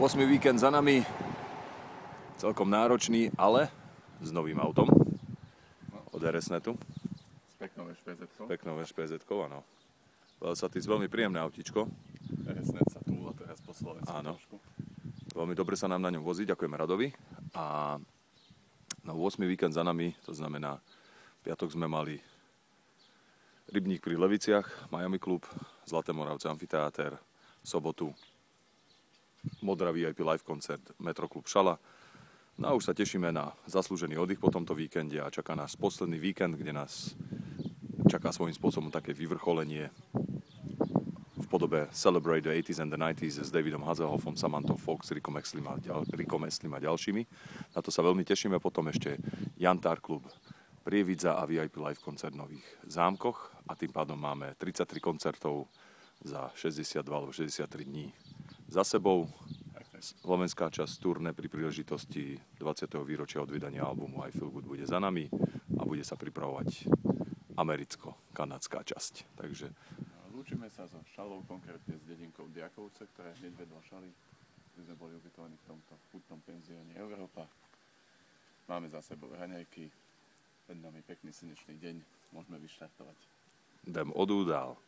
8. víkend za nami, celkom náročný, ale s novým autom od RS-netu. S peknou VŠPZ-kou. Peknou VŠPZ-kou, áno. Veľmi príjemné autíčko. RS-net sa túla teraz po Slovensku trošku. Veľmi dobre sa nám na ňom vozí, ďakujeme Radovi. A no 8. víkend za nami, to znamená, piatok sme mali Rybník pri Leviciach, Miami klub, Zlaté Moravce amfiteáter, sobotu Modrá VIP live koncert, Metroklub Šala. No a už sa tešíme na zaslúžený oddych po tomto víkende a čaká nás posledný víkend, kde nás čaká svojím spôsobom také vyvrcholenie v podobe Celebrate the 80s and the 90s s Davidom Hasselhoffom, Samantou Fox, Rickom Eslim a ďalšími. Na to sa veľmi tešíme. Potom ešte Jantár klub, Prievidza a VIP live koncert v Nových Zámkoch. A tým pádom máme 33 koncertov za 62 alebo 63 dní za sebou. Slovenská časť turné pri príležitosti 20. výročia od vydania albumu I Feel Good bude za nami a bude sa pripravovať americko-kanadská časť. Takže lúčime sa so Šalou, konkrétne s dedinkou Diakovce, ktorá je hneď vedľa Šaly. My sme boli ubytovaní v tomto putnom penzióne Európa. Máme za sebou raňajky, pred nami pekný slnečný deň, môžeme vyštartovať. Idem odúdal.